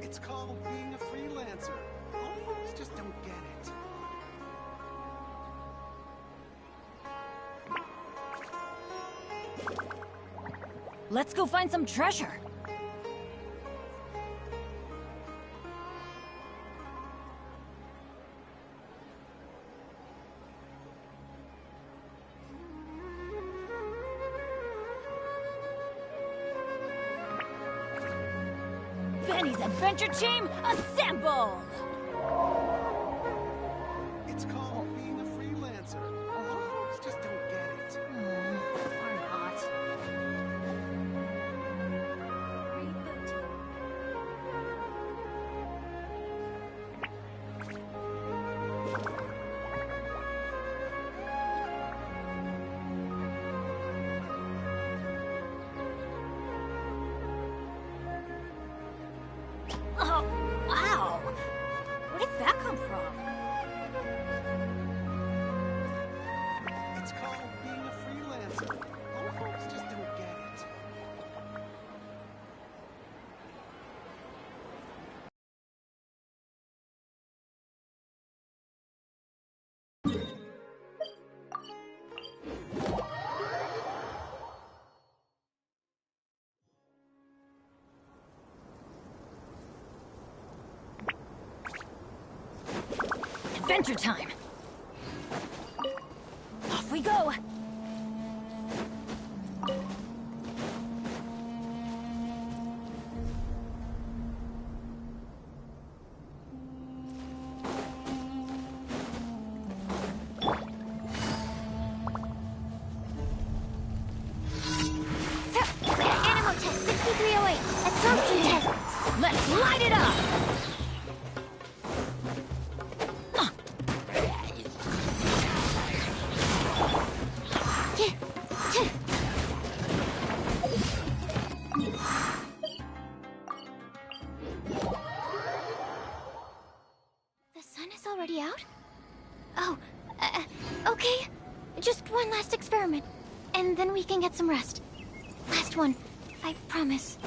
It's called being a freelancer. All folks just don't get it. Let's go find some treasure. Benny's Adventure Team, assemble! It's called being a freelancer. All folks just don't get it. Or not. Oh, wow! Where did that come from? It's called being a freelancer. All folks just don't get it. Adventure time! Off we go! Animal test 6308. Absorption test. Let's light it up! The sun is already out? Oh, okay. Just one last experiment. And then we can get some rest. Last one. I promise.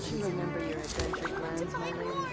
Don't you remember your adventure plans, my lady?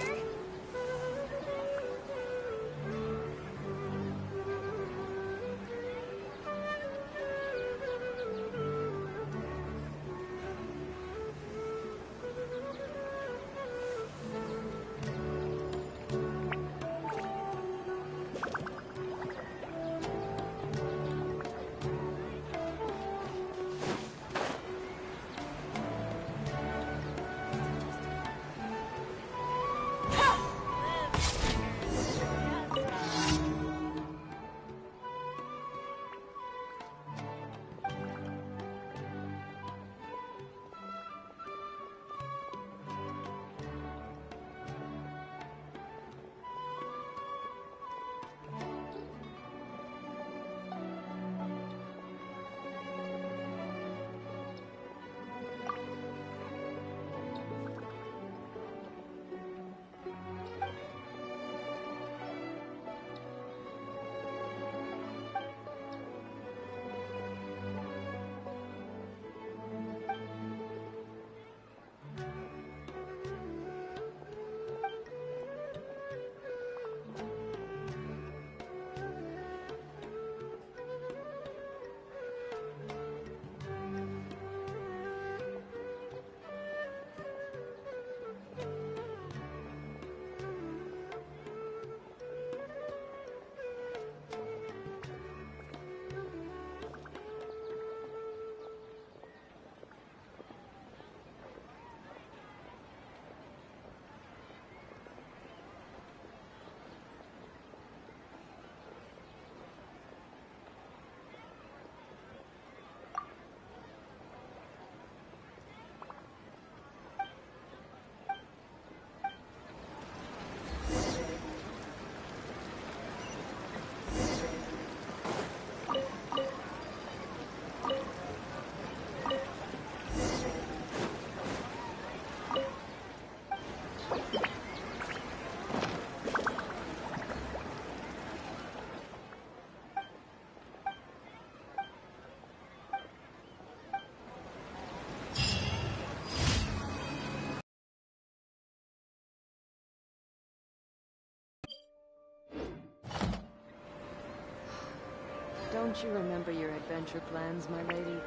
Don't you remember your adventure plans, my lady?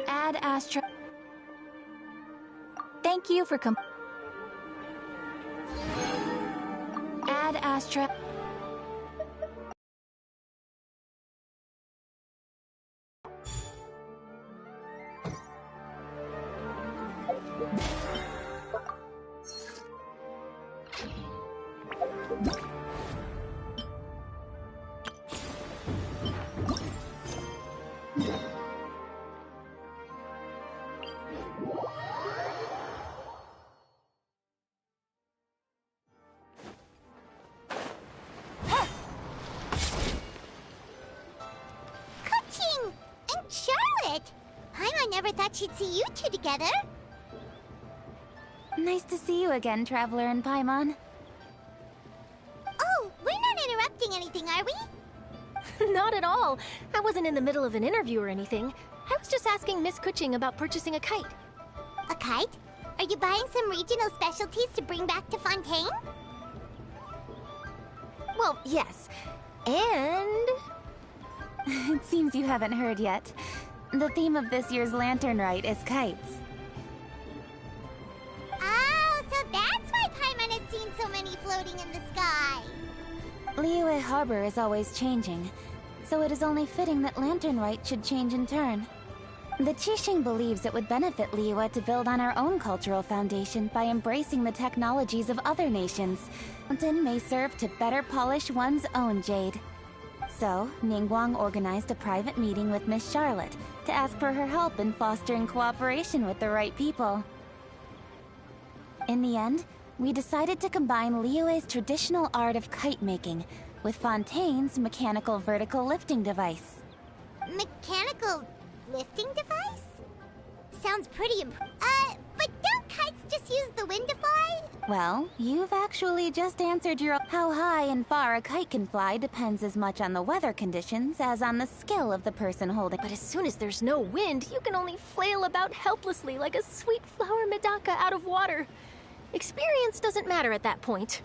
Ad Astra. Thank you for Ad Astra. Coaching! And Charlotte! Paimon never thought she'd see you two together. Nice to see you again, Traveler and Paimon. Oh, we're not interrupting anything, are we? Not at all. I wasn't in the middle of an interview or anything. I was just asking Miss Kuching about purchasing a kite. A kite? Are you buying some regional specialties to bring back to Fontaine? Well, yes. And... It seems you haven't heard yet. The theme of this year's Lantern Rite is kites. Oh, so that's why Paimon has seen so many floating in the sky. Liyue Harbor is always changing, so it is only fitting that Lantern Rite should change in turn. The Qixing believes it would benefit Liyue to build on our own cultural foundation by embracing the technologies of other nations. Mountain may serve to better polish one's own jade. So, Ningguang organized a private meeting with Miss Charlotte to ask for her help in fostering cooperation with the right people. In the end, we decided to combine Liyue's traditional art of kite making with Fontaine's mechanical vertical lifting device. Mechanical lifting device? Sounds pretty but don't kites just use the wind to fly? Well, you've actually just answered your how high and far a kite can fly depends as much on the weather conditions as on the skill of the person holding. But as soon as there's no wind, you can only flail about helplessly like a sweet flower medaka out of water. Experience doesn't matter at that point.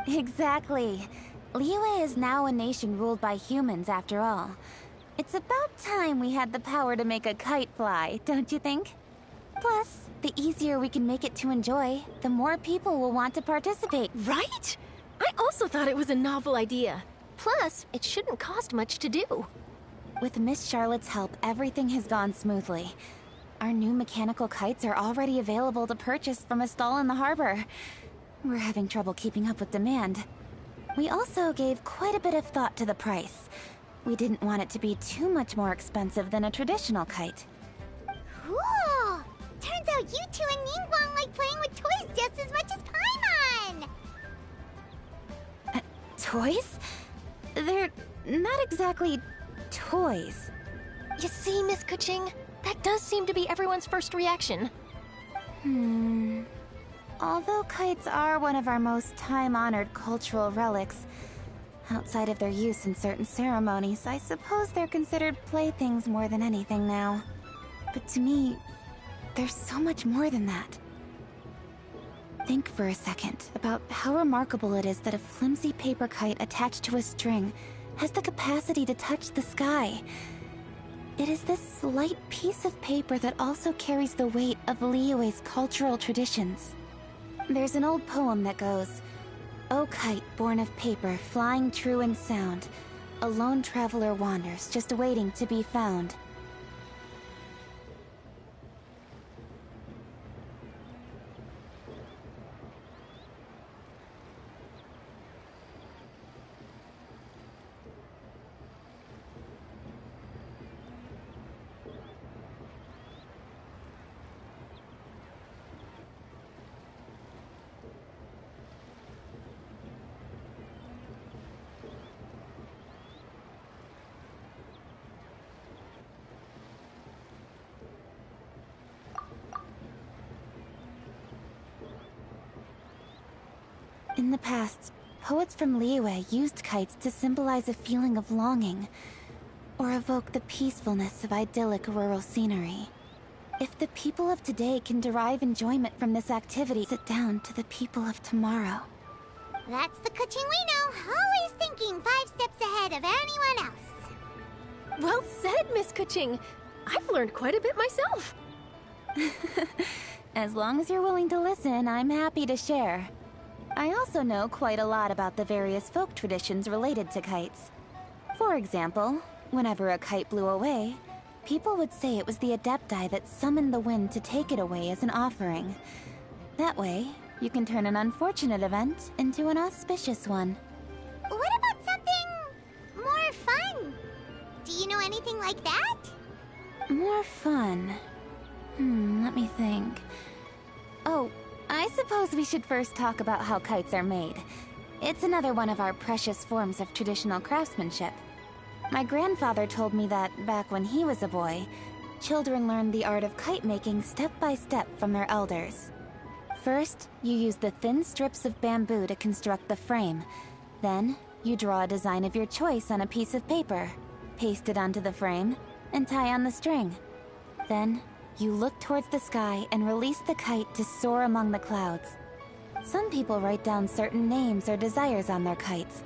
Exactly. Liyue is now a nation ruled by humans after all. It's about time we had the power to make a kite fly, don't you think? Plus, the easier we can make it to enjoy, the more people will want to participate. Right? I also thought it was a novel idea. Plus, it shouldn't cost much to do. With Miss Charlotte's help, everything has gone smoothly. Our new mechanical kites are already available to purchase from a stall in the harbor. We're having trouble keeping up with demand. We also gave quite a bit of thought to the price. We didn't want it to be too much more expensive than a traditional kite. Cool! Turns out you two and Ningguang like playing with toys just as much as Paimon! Toys? They're not exactly toys. You see, Miss Kuching? That does seem to be everyone's first reaction. Although kites are one of our most time-honored cultural relics, outside of their use in certain ceremonies, I suppose they're considered playthings more than anything now. But to me, there's so much more than that. Think for a second about how remarkable it is that a flimsy paper kite attached to a string has the capacity to touch the sky. It is this light piece of paper that also carries the weight of Liyue's cultural traditions. There's an old poem that goes, "O kite born of paper, flying true and sound, a lone traveler wanders, just waiting to be found." In the past, poets from Liyue used kites to symbolize a feeling of longing, or evoke the peacefulness of idyllic rural scenery. If the people of today can derive enjoyment from this activity, sit down to the people of tomorrow. That's the Kuching we know, always thinking 5 steps ahead of anyone else. Well said, Miss Kuching. I've learned quite a bit myself. As long as you're willing to listen, I'm happy to share. I also know quite a lot about the various folk traditions related to kites. For example, whenever a kite blew away, people would say it was the Adepti that summoned the wind to take it away as an offering. That way, you can turn an unfortunate event into an auspicious one. What about something more fun? Do you know anything like that? More fun. Let me think. Oh, I suppose we should first talk about how kites are made. It's another one of our precious forms of traditional craftsmanship. My grandfather told me that, back when he was a boy, children learned the art of kite making step by step from their elders. First, you use the thin strips of bamboo to construct the frame. Then, you draw a design of your choice on a piece of paper, paste it onto the frame, and tie on the string. Then, you look towards the sky and release the kite to soar among the clouds. Some people write down certain names or desires on their kites,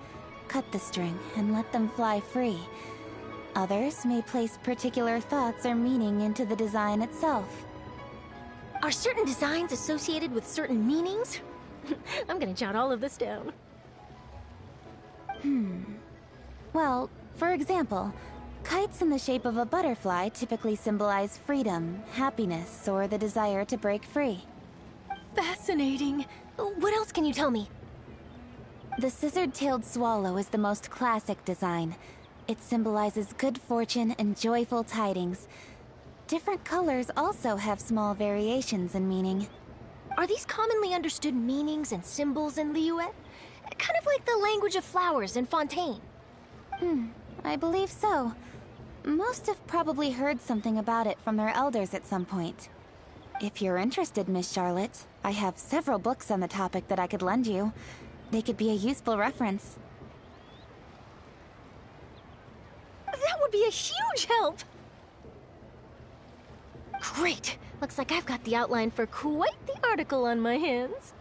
cut the string, and let them fly free. Others may place particular thoughts or meaning into the design itself. Are certain designs associated with certain meanings? I'm gonna jot all of this down. Well, for example, kites in the shape of a butterfly typically symbolize freedom, happiness, or the desire to break free. Fascinating. What else can you tell me? The scissored-tailed swallow is the most classic design. It symbolizes good fortune and joyful tidings. Different colors also have small variations in meaning. Are these commonly understood meanings and symbols in Liyue? Kind of like the language of flowers in Fontaine. I believe so. Most have probably heard something about it from their elders at some point. If you're interested, Miss Charlotte, I have several books on the topic that I could lend you. They could be a useful reference. That would be a huge help! Great! Looks like I've got the outline for quite the article on my hands.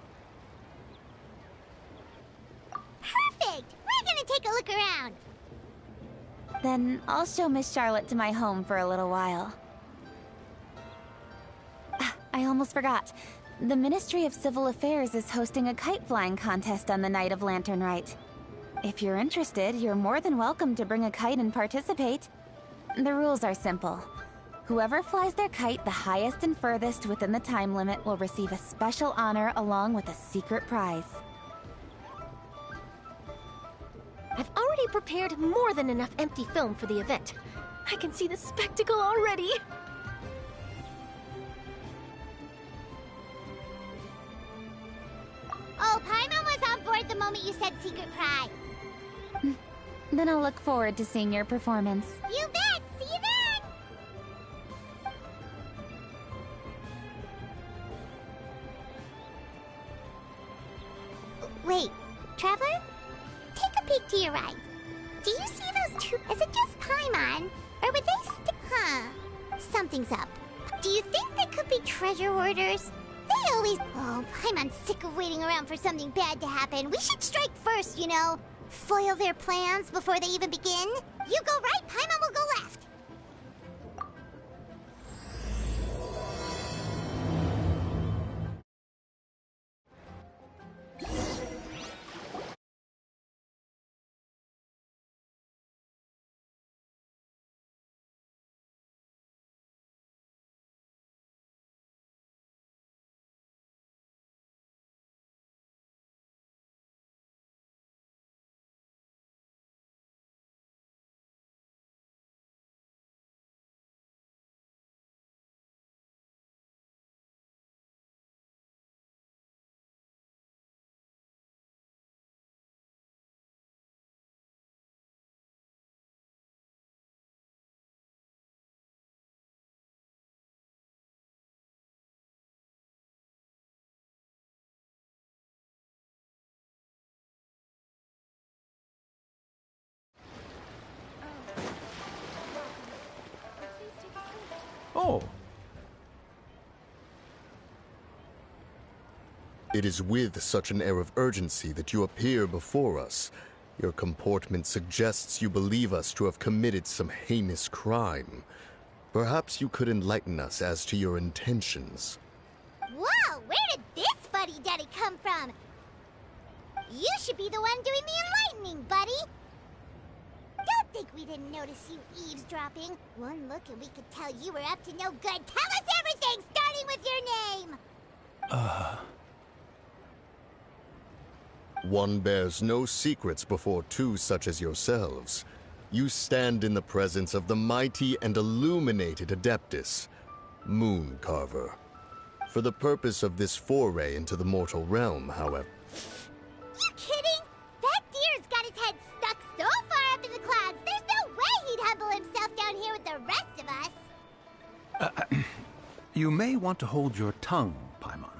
Perfect! We're gonna take a look around. Then I'll show Miss Charlotte to my home for a little while. I almost forgot. The Ministry of Civil Affairs is hosting a kite flying contest on the night of Lantern Rite. If you're interested, you're more than welcome to bring a kite and participate. The rules are simple. Whoever flies their kite the highest and furthest within the time limit will receive a special honor along with a secret prize. I've already prepared more than enough empty film for the event. I can see the spectacle already. Oh, Paimon was on board the moment you said secret prize. Then I'll look forward to seeing your performance. You bet! See you then! Wait, Traveler? Take a peek to your right. Do you see those two? Is it just Paimon? Or would they Huh. Something's up. Do you think they could be treasure hoarders? They always... Oh, Paimon's sick of waiting around for something bad to happen. We should strike first, you know. Foil their plans before they even begin. You go right, Paimon will go left. Oh. It is with such an air of urgency that you appear before us. Your comportment suggests you believe us to have committed some heinous crime. Perhaps you could enlighten us as to your intentions. Whoa, where did this fuddy-duddy come from? You should be the one doing the enlightening, buddy. Don't think we didn't notice you eavesdropping. One look and we could tell you were up to no good. Tell us everything, starting with your name! One bears no secrets before two such as yourselves. You stand in the presence of the mighty and illuminated Adeptus, Moon Carver. For the purpose of this foray into the mortal realm, however... You kidding? That deer's got his head stuck so far up in the clouds, there's no way he'd humble himself down here with the rest of us. You may want to hold your tongue, Paimon.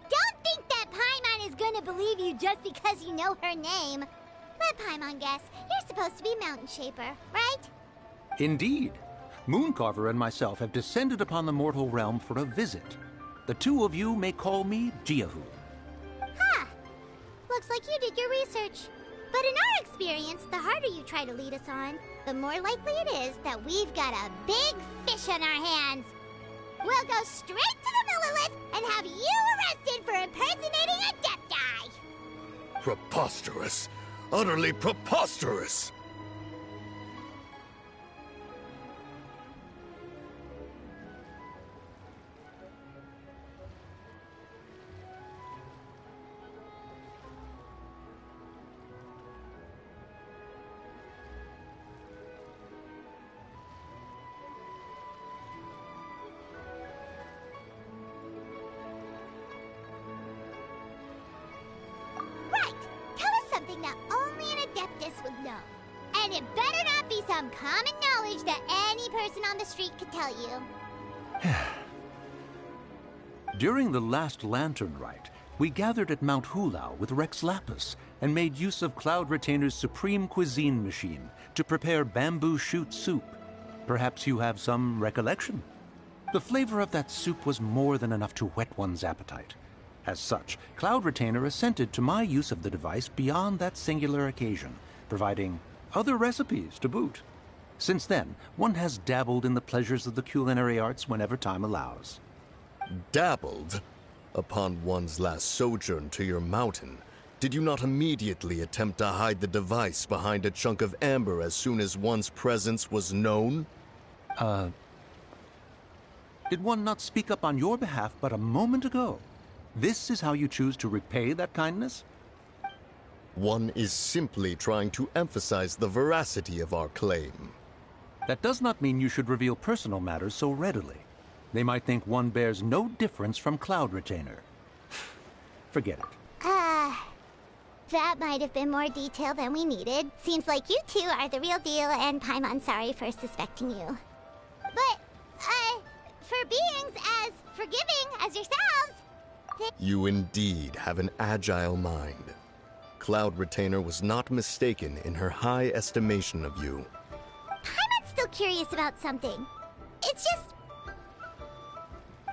Don't think that Paimon is gonna believe you just because you know her name. Let Paimon guess, you're supposed to be Mountain Shaper, right? Indeed. Mooncarver and myself have descended upon the mortal realm for a visit. The two of you may call me Jiahu. Huh. Looks like you did your research. But in our experience, the harder you try to lead us on, the more likely it is that we've got a big fish on our hands. We'll go straight to the Millilith and have you arrested for impersonating a Adepti! Preposterous! Utterly preposterous! Right! Tell us something that only an Adeptus would know. And it better not be some common knowledge that any person on the street could tell you. During the last lantern rite, we gathered at Mount Hulao with Rex Lapis and made use of Cloud Retainer's supreme cuisine machine to prepare bamboo shoot soup. Perhaps you have some recollection? The flavor of that soup was more than enough to whet one's appetite. As such, Cloud Retainer assented to my use of the device beyond that singular occasion, providing other recipes to boot. Since then, one has dabbled in the pleasures of the culinary arts whenever time allows. Dabbled? Upon one's last sojourn to your mountain, did you not immediately attempt to hide the device behind a chunk of amber as soon as one's presence was known? Did one not speak up on your behalf but a moment ago? This is how you choose to repay that kindness? One is simply trying to emphasize the veracity of our claim. That does not mean you should reveal personal matters so readily. They might think one bears no difference from Cloud Retainer. Forget it. That might have been more detail than we needed. Seems like you two are the real deal, and Paimon sorry for suspecting you. But, for beings as forgiving as yourselves... You indeed have an agile mind. Cloud Retainer was not mistaken in her high estimation of you. Paimon's still curious about something. It's just...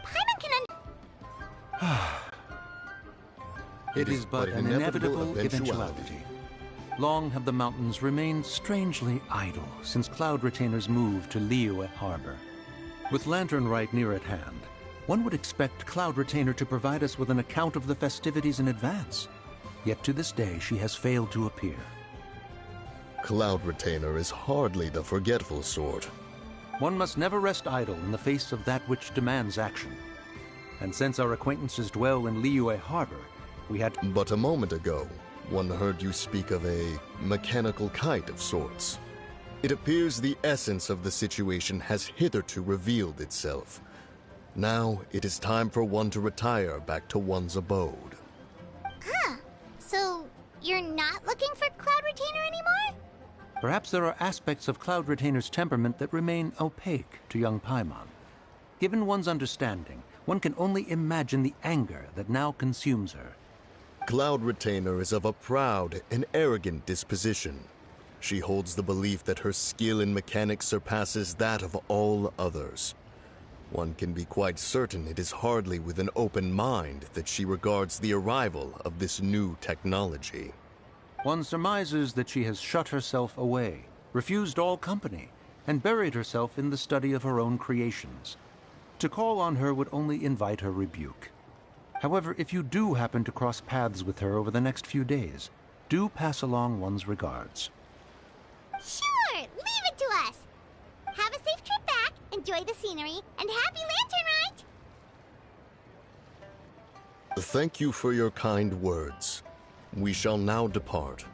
Paimon can It is but an inevitable eventuality. Long have the mountains remained strangely idle since Cloud Retainer's move to Liyue Harbor. With Lantern Rite near at hand, one would expect Cloud Retainer to provide us with an account of the festivities in advance. Yet to this day, she has failed to appear. Cloud Retainer is hardly the forgetful sort. One must never rest idle in the face of that which demands action. And since our acquaintances dwell in Liyue Harbor, we had... But a moment ago, one heard you speak of a mechanical kite of sorts. It appears the essence of the situation has hitherto revealed itself. Now it is time for one to retire back to one's abode. So, you're not looking for Cloud Retainer anymore? Perhaps there are aspects of Cloud Retainer's temperament that remain opaque to young Paimon. Given one's understanding, one can only imagine the anger that now consumes her. Cloud Retainer is of a proud and arrogant disposition. She holds the belief that her skill in mechanics surpasses that of all others. One can be quite certain it is hardly with an open mind that she regards the arrival of this new technology. One surmises that she has shut herself away, refused all company, and buried herself in the study of her own creations. To call on her would only invite her rebuke. However, if you do happen to cross paths with her over the next few days, do pass along one's regards. Sure, leave it to us. Have a safe trip back, enjoy the scenery, and happy Lantern Rite! Thank you for your kind words. We shall now depart.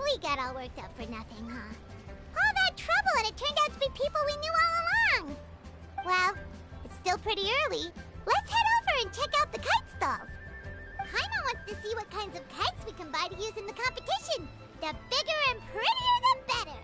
We got all worked up for nothing, huh? All that trouble and it turned out to be people we knew all along! Well, it's still pretty early. Let's head over and check out the kite stalls. Paimon wants to see what kinds of kites we can buy to use in the competition. The bigger and prettier, the better.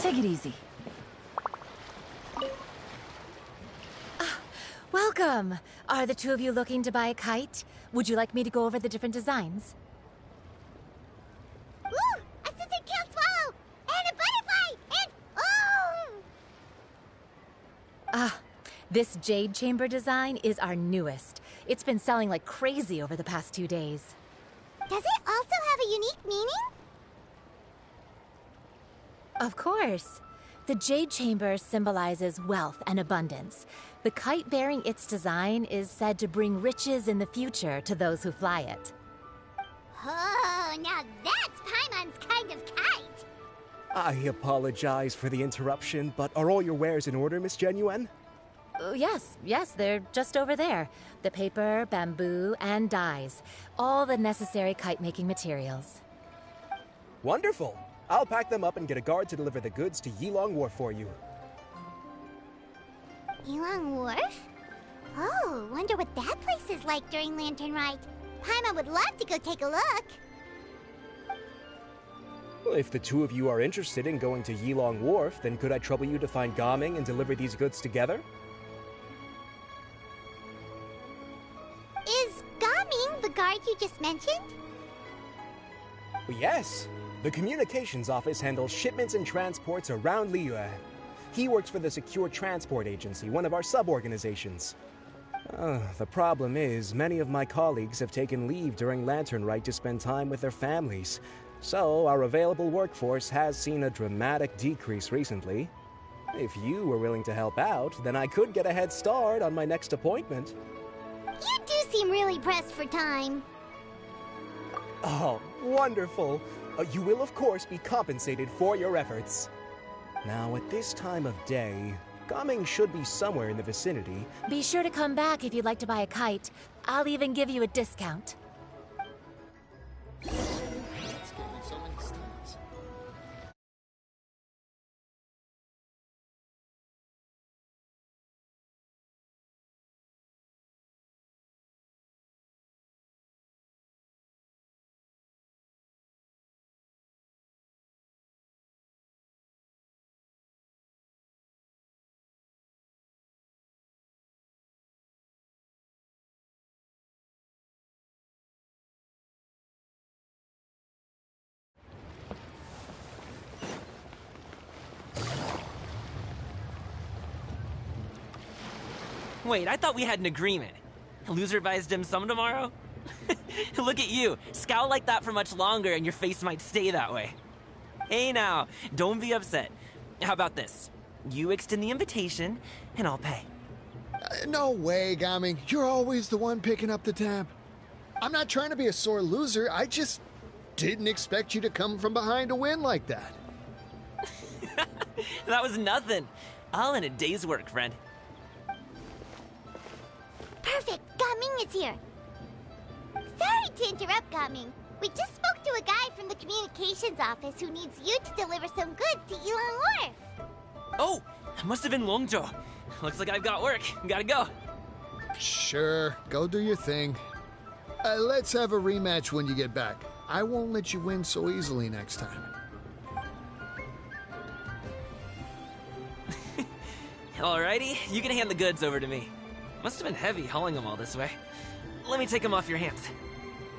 Take it easy. Welcome! Are the two of you looking to buy a kite? Would you like me to go over the different designs? Ooh! A scissor tail swallow! And a butterfly! And... oh! This jade chamber design is our newest. It's been selling like crazy over the past 2 days. Does it also have a unique meaning? Of course. The jade chamber symbolizes wealth and abundance. The kite bearing its design is said to bring riches in the future to those who fly it. Oh, now that's Paimon's kind of kite. I apologize for the interruption, but are all your wares in order, Miss Genuine? Yes, they're just over there. The paper, bamboo, and dyes. All the necessary kite-making materials. Wonderful! I'll pack them up and get a guard to deliver the goods to Yilong Wharf for you. Yilong Wharf? Oh, wonder what that place is like during Lantern Rite. Paimon would love to go take a look. Well, if the two of you are interested in going to Yilong Wharf, then could I trouble you to find Gaming and deliver these goods together? Is Gaming the guard you just mentioned? Well, yes. The communications office handles shipments and transports around Liyue. He works for the Secure Transport Agency, one of our sub-organizations. The problem is, many of my colleagues have taken leave during Lantern Rite to spend time with their families. So, our available workforce has seen a dramatic decrease recently. If you were willing to help out, then I could get a head start on my next appointment. You do seem really pressed for time. Oh, wonderful! You will, of course, be compensated for your efforts. Now, at this time of day, Gaming should be somewhere in the vicinity. Be sure to come back if you'd like to buy a kite. I'll even give you a discount. It's giving so many stars. Wait, I thought we had an agreement. Loser buys dim sum tomorrow? Look at you. Scowl like that for much longer and your face might stay that way. Hey now, don't be upset. How about this? You extend the invitation, and I'll pay. No way, Gaming. You're always the one picking up the tab. I'm not trying to be a sore loser. I just didn't expect you to come from behind to win like that. That was nothing. All in a day's work, friend. Perfect! Gaming is here! Sorry to interrupt, Gaming. We just spoke to a guy from the communications office who needs you to deliver some goods to Yilong Wharf. Oh, it must have been Longzhou. Looks like I've got work. Gotta go. Sure, go do your thing. Let's have a rematch when you get back. I won't let you win so easily next time. Alrighty, you can hand the goods over to me. Must have been heavy hauling them all this way. Let me take them off your hands.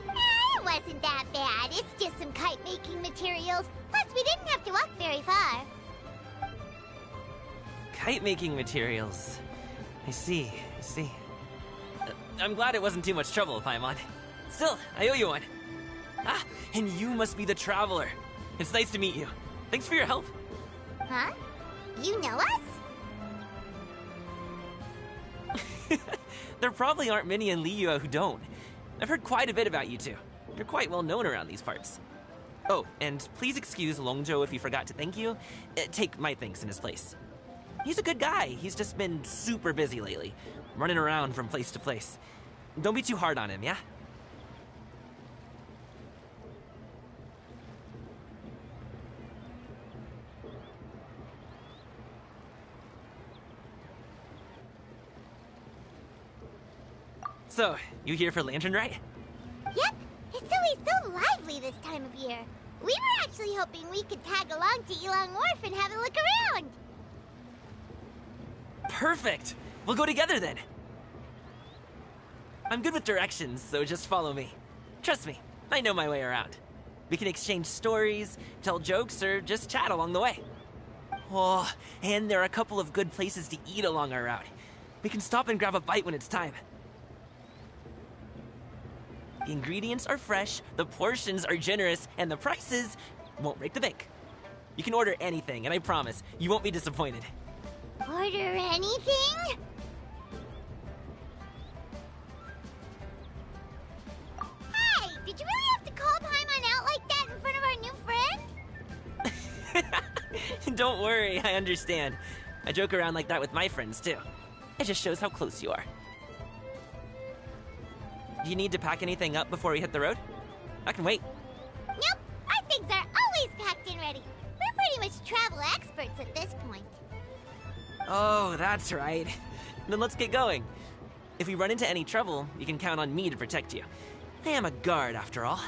It wasn't that bad. It's just some kite-making materials. Plus, we didn't have to walk very far. Kite-making materials. I see. I'm glad it wasn't too much trouble, Paimon. Still, I owe you one. Ah, and you must be the traveler. It's nice to meet you. Thanks for your help. Huh? You know us? There probably aren't many in Liyue who don't. I've heard quite a bit about you two. You're quite well known around these parts. Oh, and please excuse Longzhou if he forgot to thank you. Take my thanks in his place. He's a good guy. He's just been super busy lately, running around from place to place. Don't be too hard on him, yeah? So, you here for Lantern Rite? Yep. It's always so lively this time of year. We were actually hoping we could tag along to Yilong Wharf and have a look around. Perfect! We'll go together then. I'm good with directions, so just follow me. Trust me, I know my way around. We can exchange stories, tell jokes, or just chat along the way. Oh, and there are a couple of good places to eat along our route. We can stop and grab a bite when it's time. The ingredients are fresh, the portions are generous, and the prices won't break the bank. You can order anything, and I promise, you won't be disappointed. Order anything? Hey, did you really have to call Paimon out like that in front of our new friend? Don't worry, I understand. I joke around like that with my friends, too. It just shows how close you are. Do you need to pack anything up before we hit the road? I can wait. Nope, our things are always packed and ready. We're pretty much travel experts at this point. Oh, that's right. Then let's get going. If we run into any trouble, you can count on me to protect you. I am a guard, after all.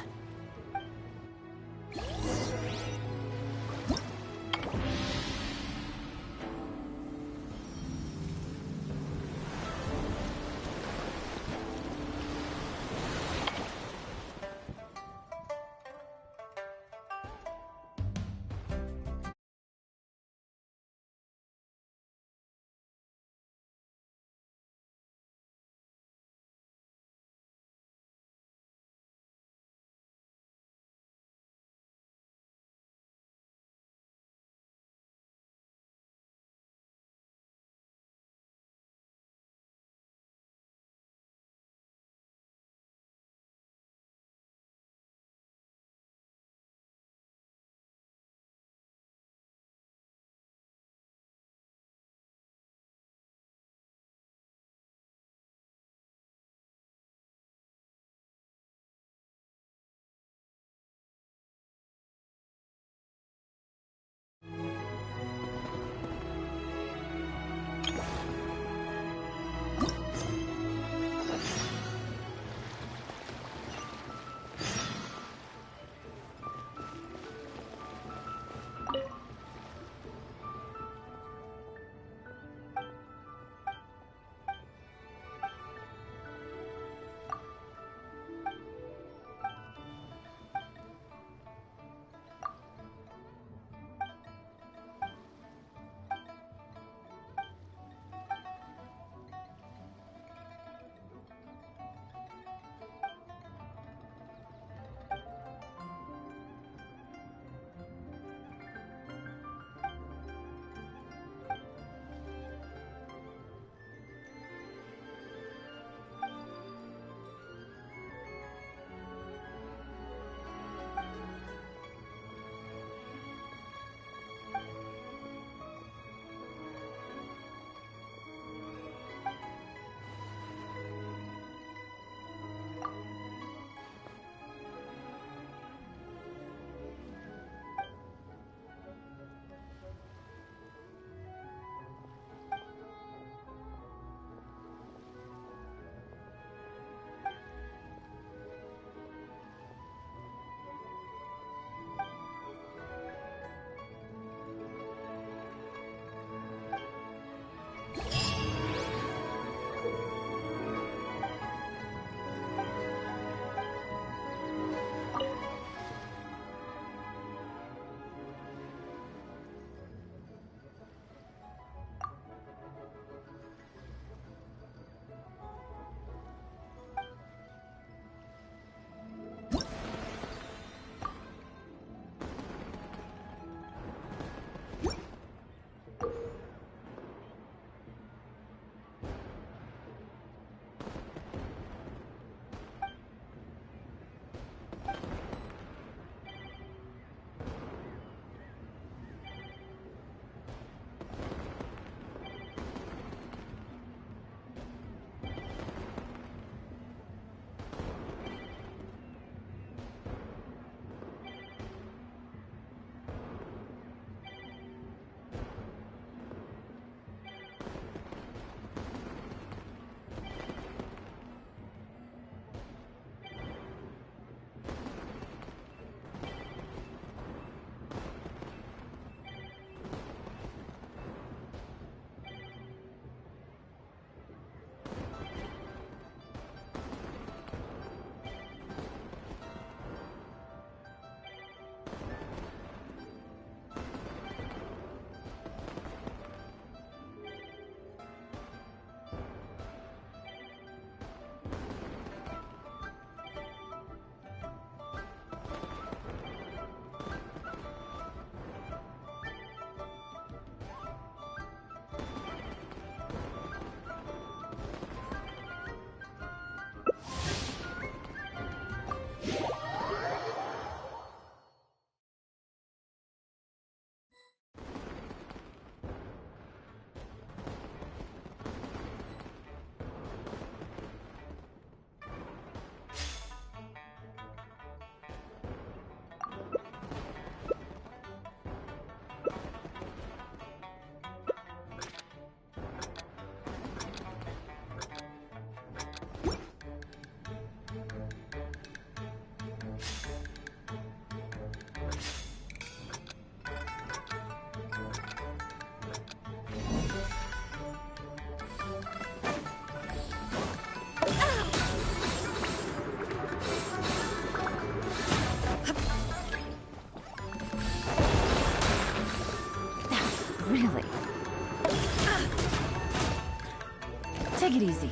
Take it easy.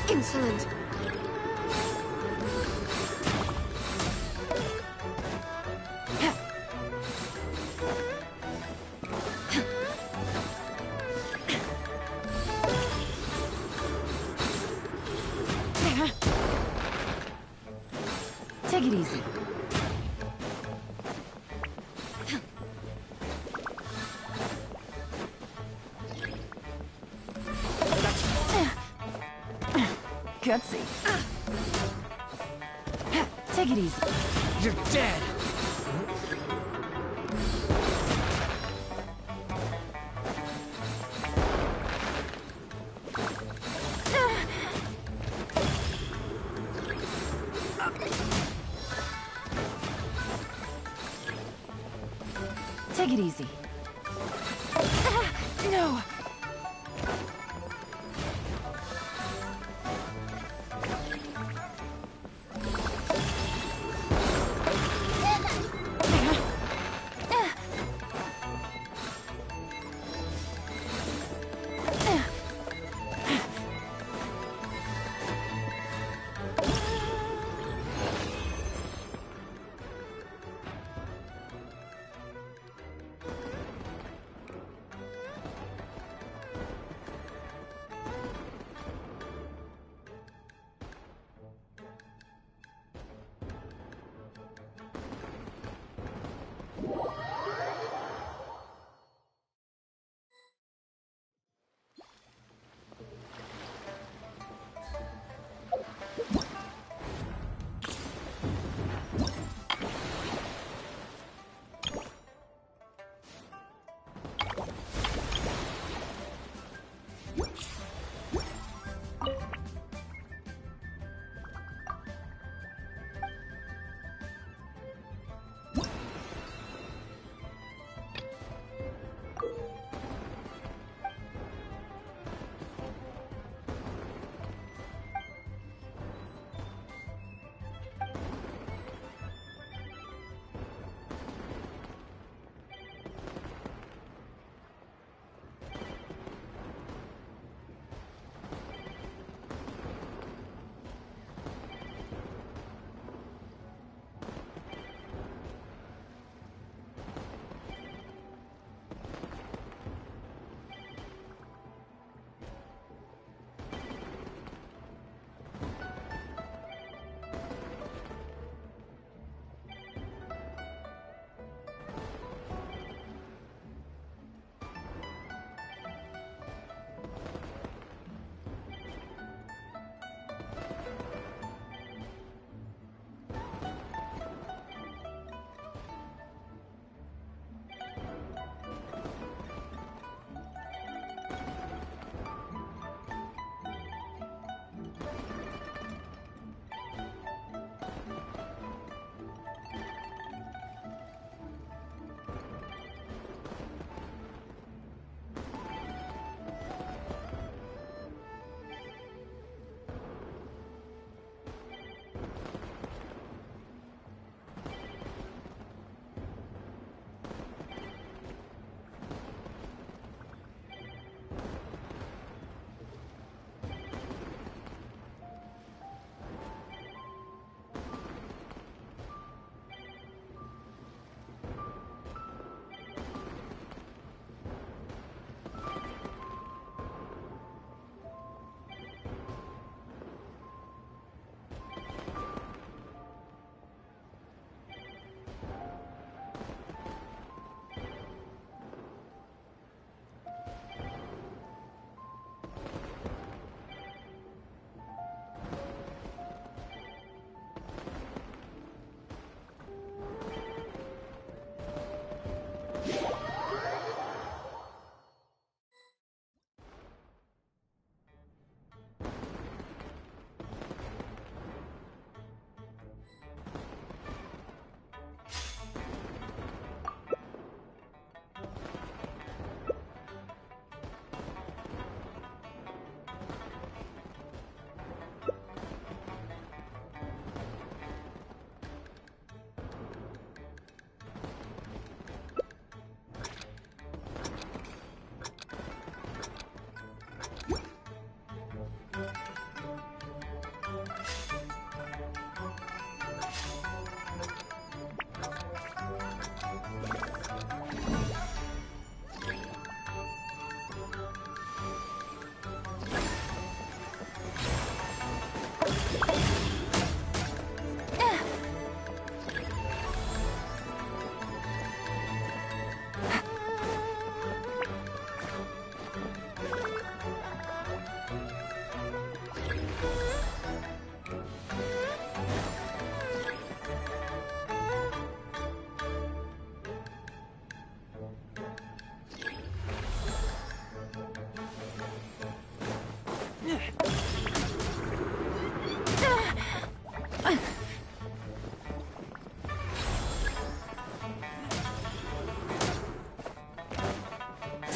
Insolent. Take it easy. Gutsy. Take it easy. You're dead! Take it easy. No!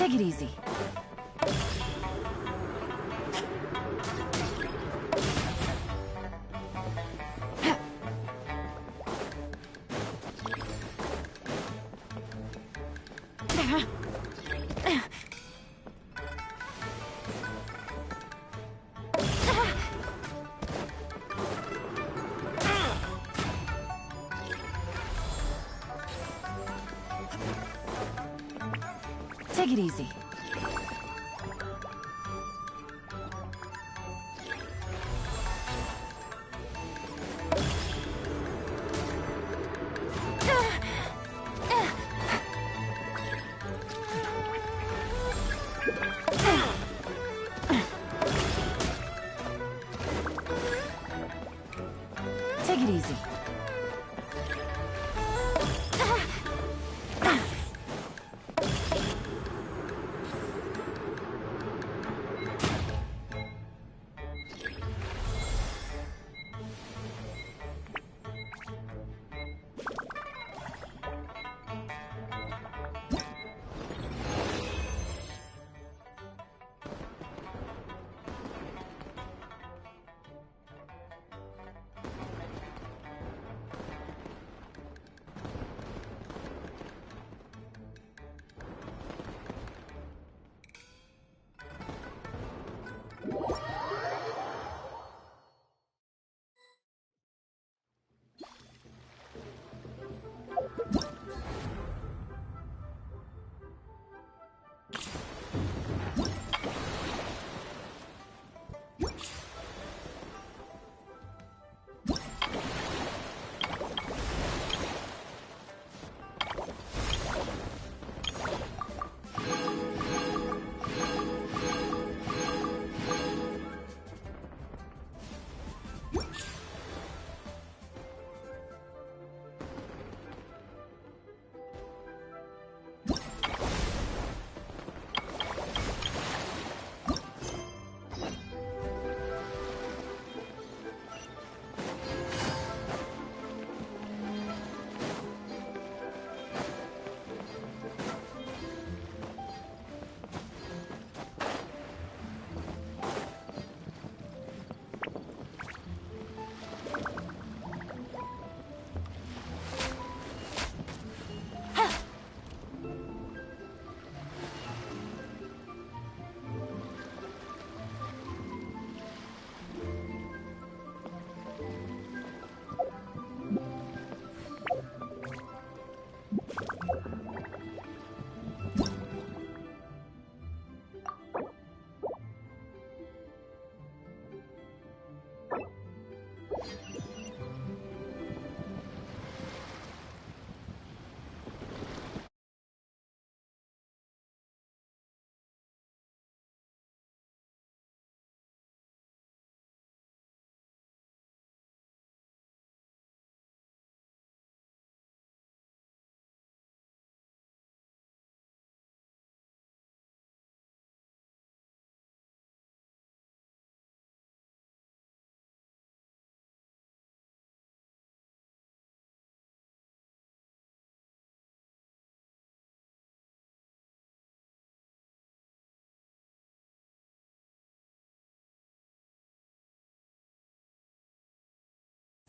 Take it easy. Take it easy. Take it easy.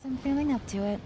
I'm feeling up to it.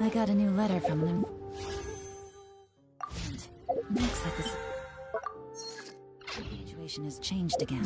I got a new letter from them. Looks like this situation has changed again.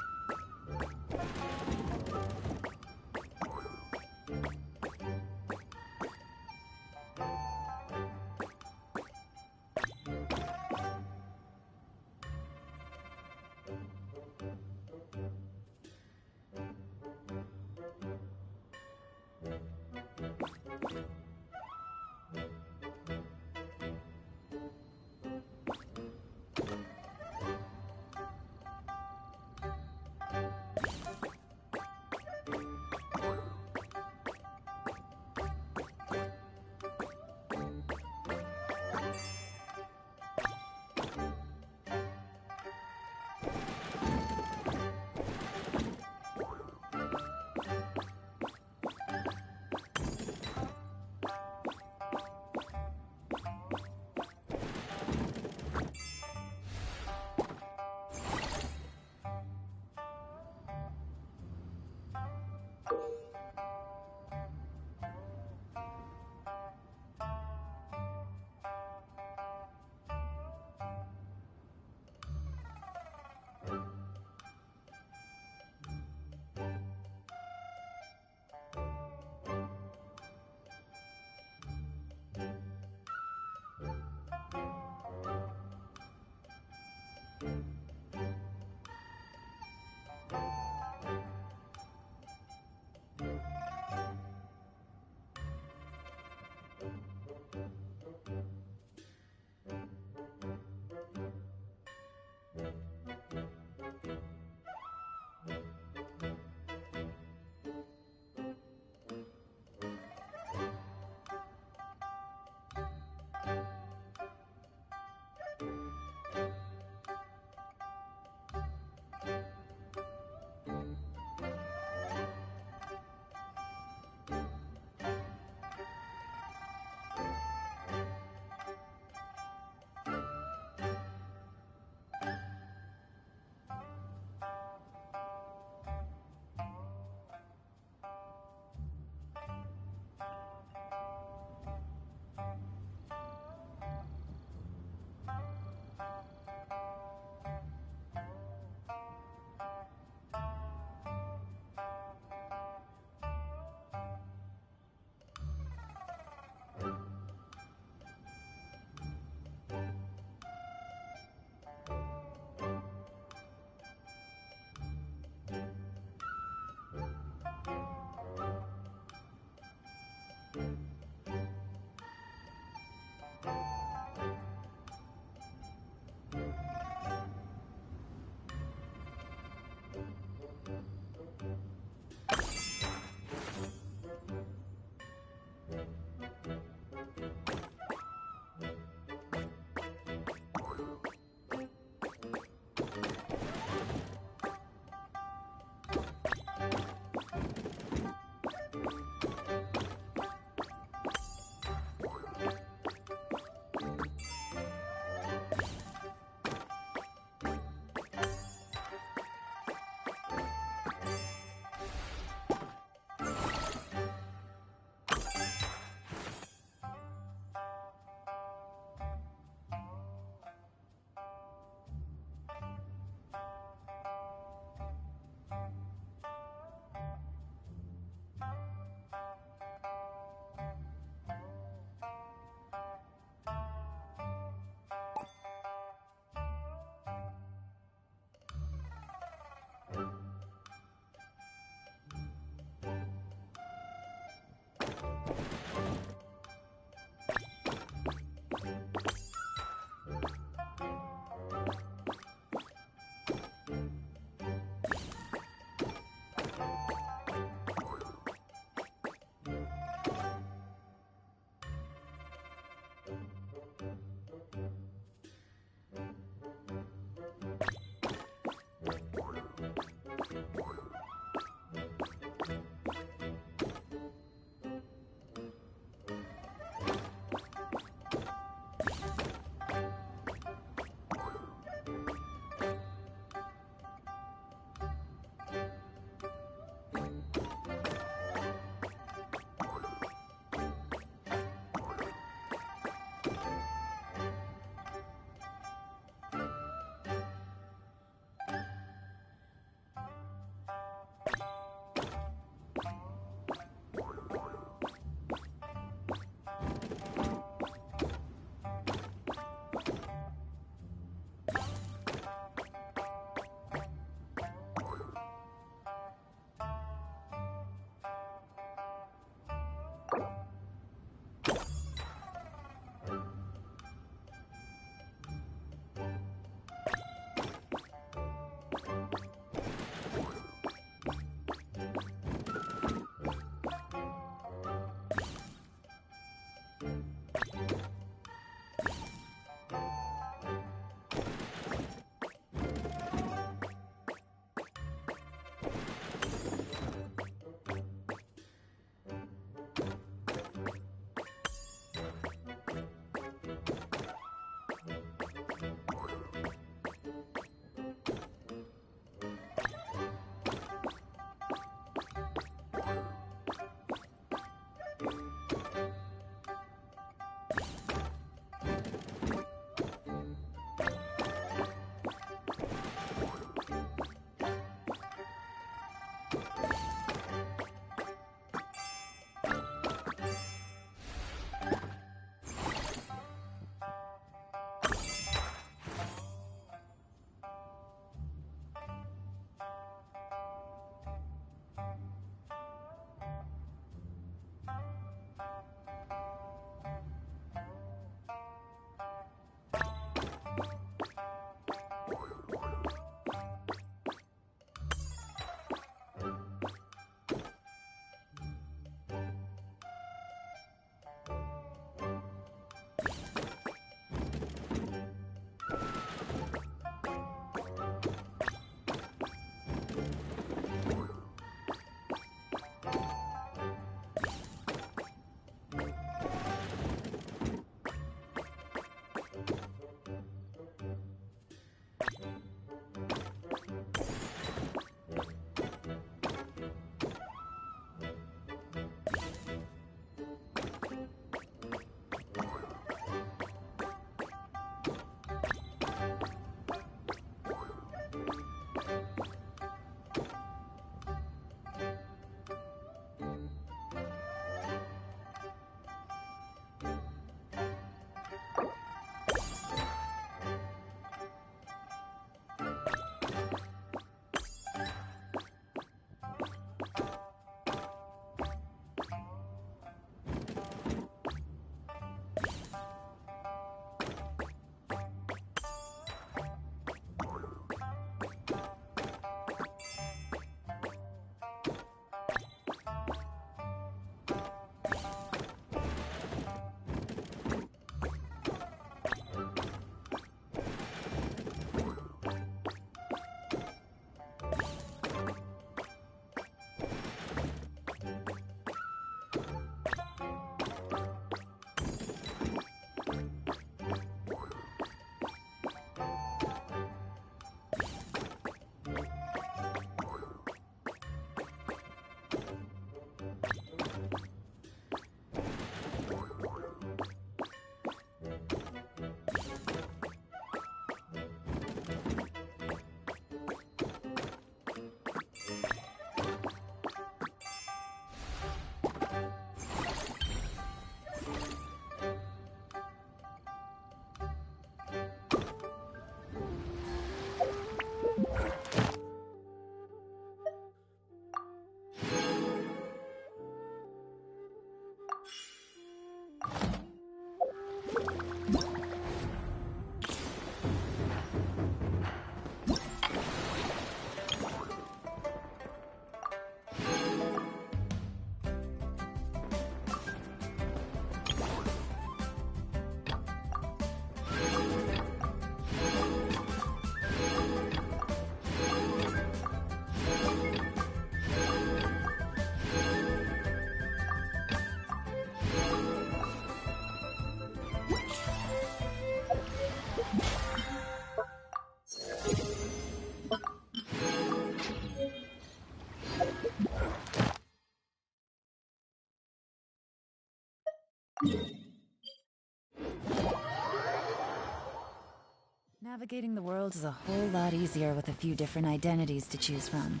Navigating the world is a whole lot easier with a few different identities to choose from.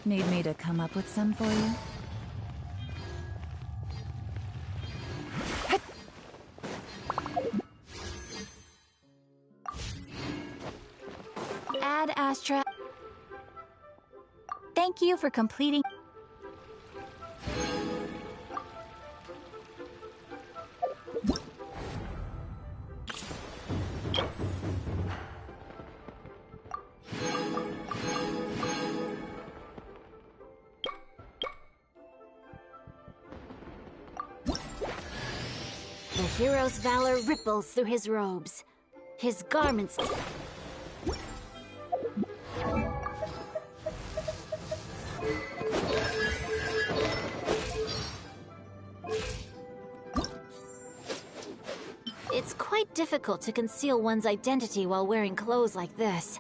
Need me to come up with some for you? Ad Astra. Thank you for completing. The hero's valor ripples through his robes. His garments... It's quite difficult to conceal one's identity while wearing clothes like this.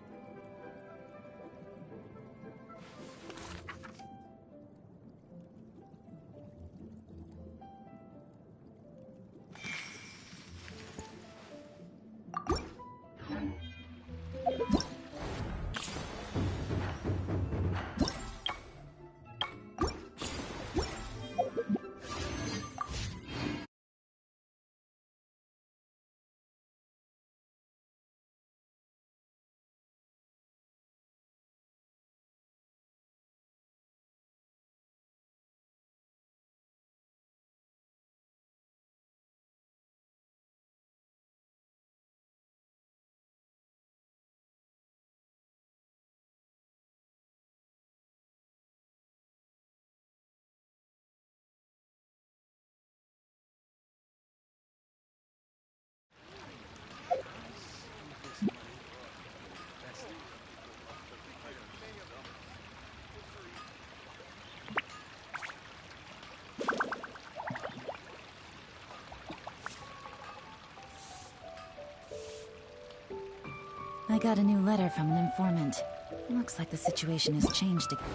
I got a new letter from an informant. Looks like the situation has changed again.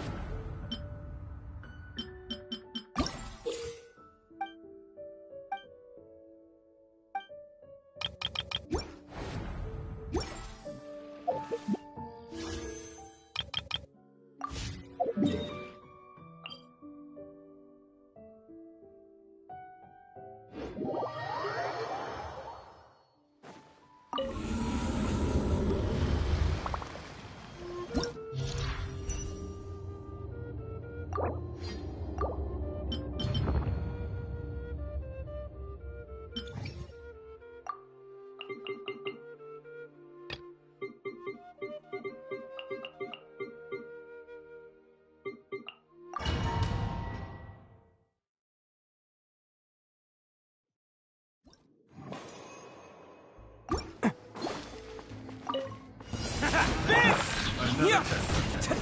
Yeah.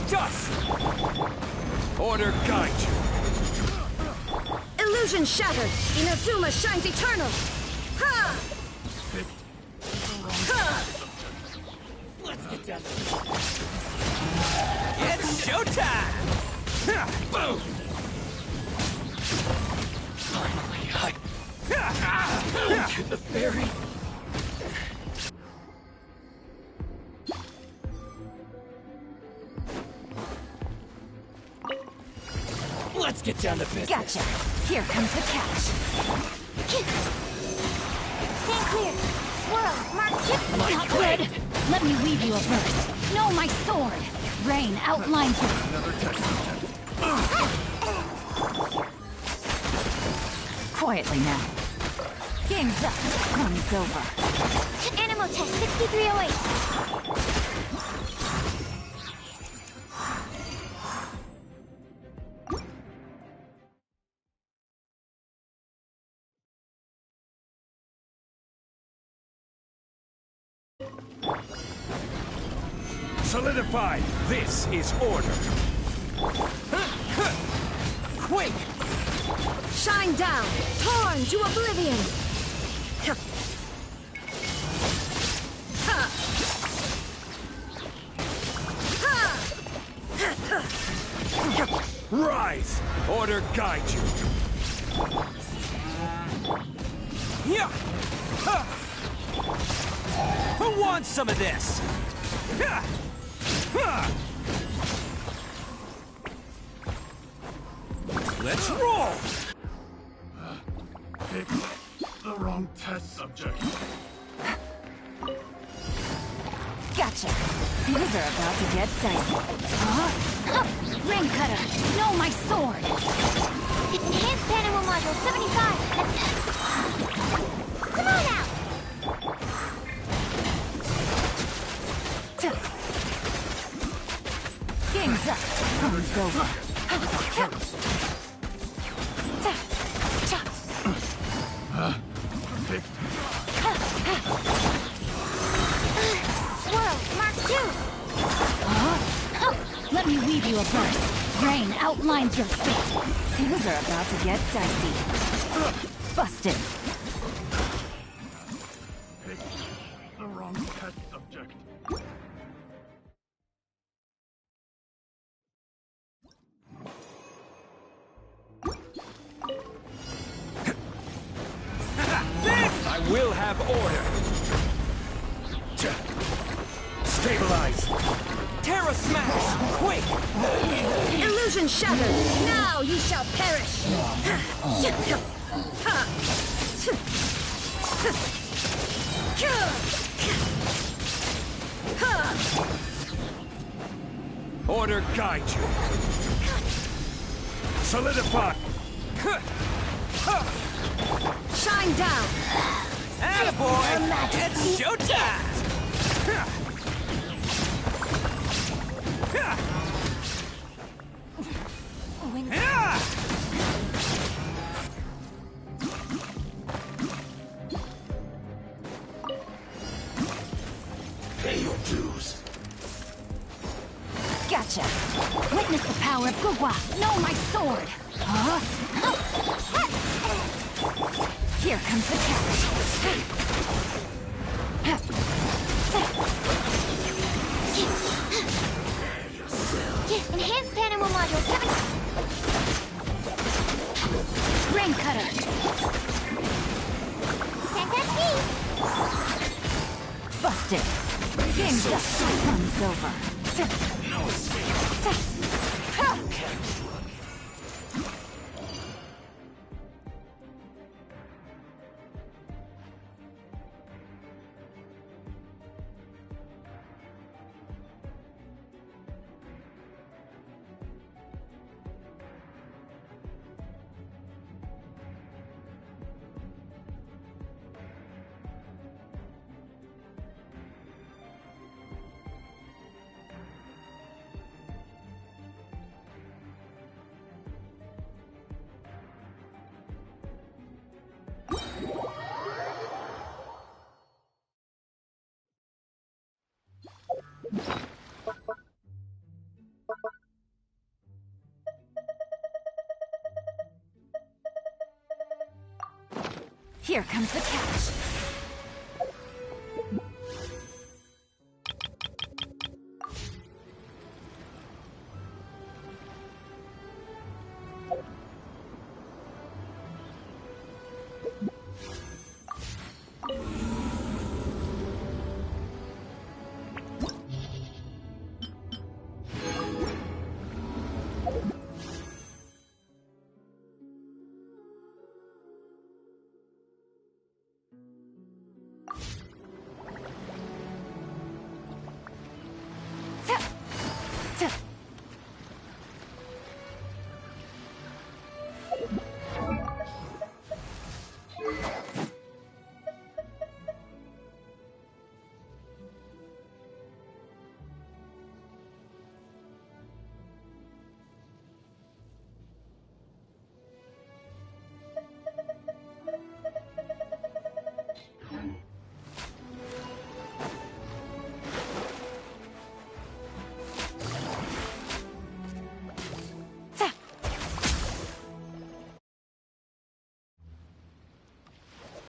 Dust! Order guide you. Illusion shattered! Inazuma shines eternal! Ha! Ha! Let's get down to it's showtime! Boom! Finally, I... the fairy? Let's get down to business. Gotcha! Here comes the catch! Stand clear! Swirl! Mark chip! Not good! Let me weave you a verse. Know my sword! Rain outlines you. Another test subject. Quietly now. Game's up. Fun's over. Animal test 6308. Solidify! This is order! Quick! Shine down! Torn to oblivion! Rise! Order guide you! Yeah! Who wants some of this? Let's roll! Picked the wrong test subject. Gotcha. Things are about to get dicey. Ring cutter! No, my sword! Enhanced animal module 75! Come on out! Game's up. Fun's over. Swirl, Mark 2! Let me weave you a verse. Rain outlines your fate. Things are about to get dicey. Busted. Picked the wrong test subject. I will have order! Stabilize! Terra Smash! Quick! Illusion shattered! Now ye shall perish! Order guide you! Solidify! Shine down! Attaboy! It's showtime! Pay your dues. Gotcha. Witness the power of Gugwa. Know my sword. Here comes the Enhanced animal module 7... Rain cutter. Can't touch me! Busted. Game's up. Fun's over. No escape. Here comes the catch.